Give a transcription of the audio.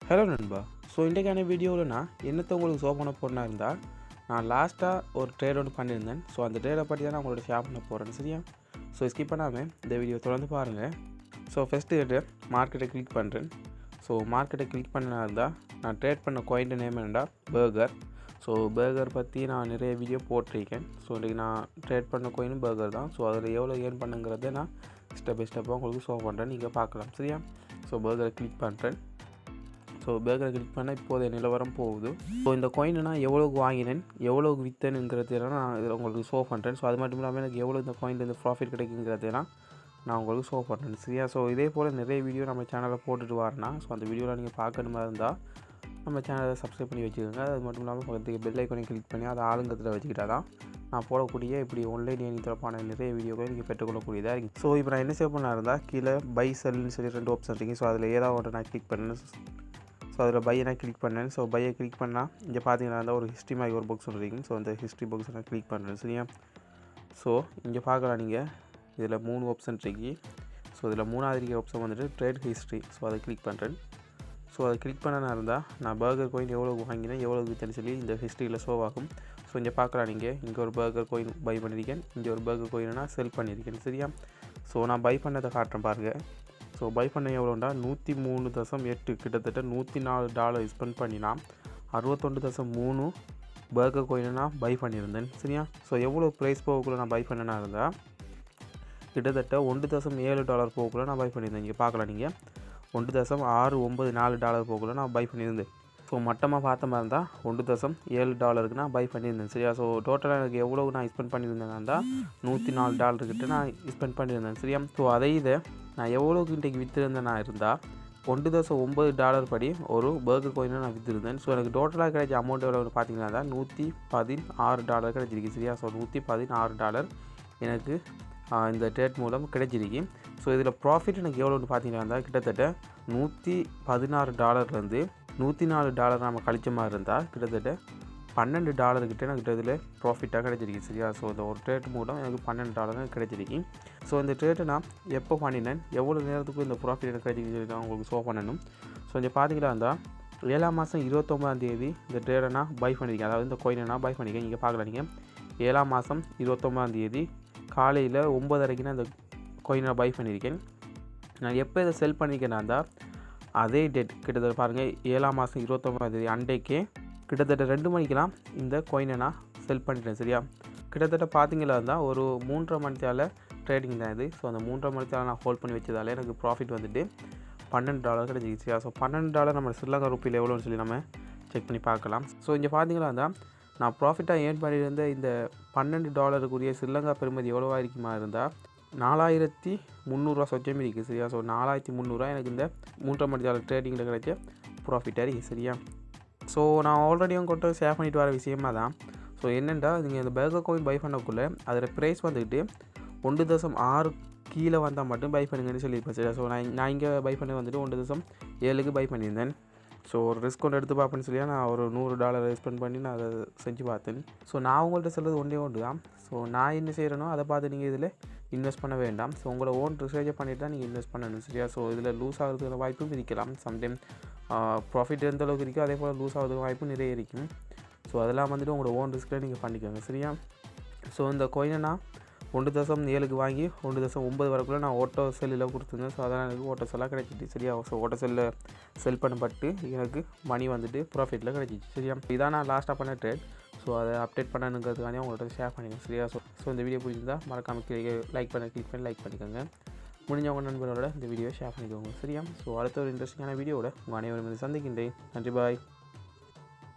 Hello நண்பா. So இன்றைக்கான வீடியோவில் நான் என்னத்தை உங்களுக்கு ஷோ பண்ண போகிறேன்னா இருந்தால், நான் லாஸ்ட்டாக ஒரு ட்ரேட் ஒன்று பண்ணியிருந்தேன். ஸோ அந்த ட்ரேடை பற்றி தான் நான் உங்களோட ஷேர் பண்ண போகிறேன், சரியா? ஸோ ஸ்கிப் பண்ணாமல் இந்த வீடியோ தொடர்ந்து பாருங்கள். ஸோ ஃபஸ்ட்டு மார்க்கெட்டை கிளிக் பண்ணுறேன். ஸோ மார்க்கெட்டை கிளிக் பண்ணனா இருந்தால் நான் ட்ரேட் பண்ண காயின் நேம் என்னடா பர்கர். ஸோ பர்கர் பற்றி நான் நிறைய வீடியோ போட்டிருக்கேன். ஸோ இன்றைக்கி நான் ட்ரேட் பண்ண காயினும் பர்கர் தான். ஸோ அதில் எவ்வளோ ஏர்ன் பண்ணுங்கிறத நான் ஸ்டெப் பை ஸ்டெப்பாக உங்களுக்கு ஷோ பண்ணுறேன், நீங்கள் பார்க்கலாம், சரியா? ஸோ பர்கரை கிளிக் பண்ணுறேன். ஸோ பர்கரை கிளிக் பண்ணால் இப்போதைய நிலவரம் போகுது. ஸோ இந்த காயினை நான் எவ்வளோக்கு வாங்கினேன், எவ்வளோக்கு விற்றேனுங்கிறதெல்லாம் நான் இதில் உங்களுக்கு ஷோ பண்ணுறேன். ஸோ அது மட்டும் இல்லாமல் எனக்கு எவ்வளோ இந்த காயின்லேருந்து ப்ராஃபிட் கிடைக்குங்கிறதெல்லாம் நான் உங்களுக்கு ஷோ பண்ணுறேன், சரியா? ஸோ இதே போல் நிறைய வீடியோ நம்ம சேனலில் போட்டுட்டு வரேன்னா, ஸோ அந்த வீடியோவில் நீங்கள் பார்க்கணுமா இருந்தால் நம்ம சேனலை சப்ஸ்கிரைப் பண்ணி வச்சுக்கோங்க. அது மட்டும் இல்லாமல் பக்கத்துக்கு பெல் ஐக்கானை கிளிக் பண்ணி அதை ஆளுங்கத்தில் வச்சுக்கிட்டா தான் நான் போடக்கூடிய இப்படி ஆன்லைன் ஏர்னிங் தொடர்பான நிறைய வீடியோக்களை நீங்கள் பெற்றுக்கொள்ளக்கூடியதாக இருக்குது. ஸோ இப்போ நான் என்ன சேவ் பண்ணா இருந்தால் கீழே பை செல்லுன்னு சொல்லி 2 ஆப்ஷன் இருக்குது. ஸோ அதில் ஏதாவது ஒன்று நான் கிளிக் பண்ணேன். ஸோ அதில் பையை நான் கிளிக் பண்ணேன். ஸோ பையை கிளிக் பண்ணால் இங்கே பார்த்தீங்கன்னா ஒரு ஹிஸ்ட்ரி மாதிரி ஒரு பாக்ஸ் இருக்குது. ஸோ அந்த ஹிஸ்ட்ரி பாக்ஸை நான் கிளிக் பண்ணுறேன், சரியா? ஸோ இங்கே பார்க்கலாம், நீங்கள் இதில் 3 ஆப்ஷன் இருக்குது. ஸோ இதில் 3வது இருக்கிற ஆப்ஷன் வந்துட்டு ட்ரேட் ஹிஸ்ட்ரி. ஸோ அதை கிளிக் பண்ணுறேன். ஸோ அதை கிளிக் பண்ணனா இருந்தால் நான் பர்கர் காயின் எவ்வளோ வாங்கினேன், எவ்வளோ விற்றேன்னு சொல்லி இந்த ஹிஸ்ட்ரியில் ஷோ ஆகும். ஸோ இங்கே பார்க்கலாம், நீங்கள் இங்கே ஒரு பர்கர் காயின் பை பண்ணியிருக்கேன், இங்கே ஒரு பர்கர் காயினை நான் செல் பண்ணியிருக்கேன், சரியா? ஸோ நான் பை பண்ணதை காட்டுறேன் பாருங்கள். ஸோ பை பண்ண எவ்வளோண்டா 103.8 கிட்டத்தட்ட $104 ஸ்பெண்ட் பண்ணினா 61.3 பர்கர் கோயினை நான் பை பண்ணியிருந்தேன், சரியா? ஸோ எவ்வளோ ப்ரைஸ் போகக்குள்ளே நான் பை பண்ணனா இருந்தால் கிட்டத்தட்ட $1.7 போகக்குள்ளே நான் பை பண்ணியிருந்தேன். இங்கே பார்க்கலாம், நீங்கள் $1.694 போகக்குள்ளே நான் பை பண்ணியிருந்தேன். ஸோ மட்டமாக பார்த்த மாதிரி இருந்தால் $1.7 நான் பை பண்ணியிருந்தேன், சரியா? ஸோ டோட்டலாக எனக்கு எவ்வளோ நான் ஸ்பெண்ட் பண்ணியிருந்தேன் இருந்தால் $104 கிட்ட நான் ஸ்பெண்ட் பண்ணியிருந்தேன், சரியா? ஸோ அதை நான் எவ்வளோக்கு இன்றைக்கு விற்றுருந்தேன் இருந்தால் $1.9 படி ஒரு பர்கர் கோயினை நான் விற்றுருந்தேன். ஸோ எனக்கு டோட்டலாக கிடைச்ச அமௌண்ட் எவ்வளோ பார்த்தீங்கன்னா தான் $116 கிடைச்சிருக்கு, சரியா? ஸோ $116 எனக்கு இந்த ட்ரேட் மூலம் கிடைச்சிருக்கு. ஸோ இதில் ப்ராஃபிட் எனக்கு எவ்வளோன்னு பார்த்தீங்கன்னா இருந்தால் கிட்டத்தட்ட $116 $104 நம்ம கழிச்ச மாதிரி இருந்தால் கிட்டத்தட்ட $12 கிட்டே எனக்கு இதில் ப்ராஃபிட்டாக கிடைச்சிருக்கு, சரியா? ஸோ இந்த ஒரு ட்ரேட் மூலம் எனக்கு $12 கிடைச்சிருக்கு. ஸோ இந்த ட்ரேட்டை நான் எப்போ பண்ணினேன், எவ்வளோ நேரத்துக்கு இந்த ப்ராஃபிட் எனக்கு கிடைச்சிருக்கு நான் உங்களுக்கு ஷோ பண்ணணும். ஸோ இங்கே பார்த்தீங்கன்னா இருந்தால் 7 மாதம் 29ஆம் தேதி இந்த ட்ரேடை நான் பை பண்ணியிருக்கேன், அதாவது இந்த கோயினை நான் பை பண்ணியிருக்கேன். இங்கே பார்க்கலாம், நீங்கள் 7 மாதம் 29ஆம் தேதி காலையில் 9:30க்கு நான் இந்த கோயினை பை பண்ணியிருக்கேன். நான் எப்போ இதை செல் பண்ணியிருக்கேன்னா இருந்தால் அதே டேட் கிட்டத்தட்ட பாருங்கள் 7 மாதம் 29ஆம் தேதி அன்றைக்கே கிட்டத்தட்ட 2 மணிக்கெலாம் இந்த கோயினை நான் செல் பண்ணிட்டேன், சரியா? கிட்டத்தட்ட பார்த்தீங்களா இருந்தால் ஒரு 3.5 மணி நேரம் ட்ரேடிங் தான் இது. ஸோ அந்த 3.5 மணி நேரம் நான் ஹோல்ட் பண்ணி வச்சதால் எனக்கு ப்ராஃபிட் வந்துட்டு $12 கிடைச்சிச்சு, சரியா? ஸோ $12 நம்ம ஸ்ரீலங்கா ரூபியில் எவ்வளோன்னு சொல்லி நம்ம செக் பண்ணி பார்க்கலாம். ஸோ இங்கே பார்த்தீங்களா இருந்தால் நான் ப்ராஃபிட்டாக ஏர்ன் பண்ணியிருந்த இந்த $12 ஸ்ரீலங்கா பெறுமதி எவ்வளோவா இருக்குமா இருந்தால் $4,300 சொச்சமே இருக்குது, சரியா? ஸோ $4,300 எனக்கு இந்த 3.5 மணி நேரம் ட்ரேடிங்கில் கிடைச்ச ப்ராஃபிட்டாக இருக்குது, சரியா? ஸோ நான் ஆல்ரெடி உங்கள்கிட்ட ஷேர் பண்ணிட்டு வர விஷயமாக தான். ஸோ என்னென்னா நீங்கள் இந்த பர்கர் கோயின் பை பண்ணக்குள்ளே அதில் ப்ரைஸ் வந்துக்கிட்டு 1.6 கீழே வந்தால் மட்டும் பை பண்ணுங்கன்னு சொல்லியிருப்பேன், சரியா? ஸோ நான் இங்கே பை பண்ண வந்துட்டு 1.7க்கு பை பண்ணியிருந்தேன். ஸோ ஒரு ரிஸ்க் ஒன்று எடுத்து பார்ப்பேன்னு சொல்லி நான் ஒரு $100 ஸ்பெண்ட் பண்ணி நான் அதை செஞ்சு பார்த்தேன். ஸோ நான் உங்கள்கிட்ட சொல்கிறது ஒன்று தான். ஸோ நான் என்ன செய்கிறேனோ அதை பார்த்து நீங்கள் இதில் இன்வெஸ்ட் பண்ண வேண்டாம். ஸோ உங்களோட ஓன் ரிசர்ச்சை பண்ணிட்டு தான் நீங்கள் இன்வெஸ்ட் பண்ணணும், சரியா? ஸோ இதில் லூஸ் ஆகிறதுக்கு வாய்ப்பும் இருக்கலாம். சம்டைம் ப்ராஃபிட் எந்த அளவுக்கு இருக்கோ அதே போல் லூஸ் ஆகிறதுக்கு வாய்ப்பும் நிறைய இருக்கும். ஸோ அதெல்லாம் வந்துட்டு உங்களோட ஓன் ரிஸ்க்கில் நீங்கள் பண்ணிக்கோங்க, சரியா? ஸோ இந்த கோயினை நான் 1.7க்கு வாங்கி 1.9 வரக்குள்ளே நான் ஓட்டோ செல்லில் கொடுத்துருந்தேன். ஸோ அதனால் எனக்கு ஓட்டோ செல்லாக கிடைச்சிட்டு, சரியா? ஸோ ஓட்டோ செல்லில் செல் பண்ணப்பட்டு எனக்கு மணி வந்துட்டு ப்ராஃபிட்டில் கிடைச்சிச்சு, சரியா? இதான் நான் லாஸ்ட்டாக பண்ண ட்ரேட். ஸோ அதை அப்டேட் பண்ணணுங்கிறதுக்காண்டி உங்கள்கிட்ட ஷேர் பண்ணிக்கோங்க, சரியா? ஸோ இந்த வீடியோ பிடிச்சிருந்தா மறக்காமல் கிளிக் பண்ணி லைக் பண்ணிக்கோங்க. முடிஞ்சவங்க நண்பரோட இந்த வீடியோ ஷேர் பண்ணிக்கோங்க, சரியா? ஸோ அடுத்த ஒரு இன்ட்ரெஸ்டிங்கான வீடியோட உங்கள் அனைவரும் சந்திக்கின்றேன். நன்றி, பாய்.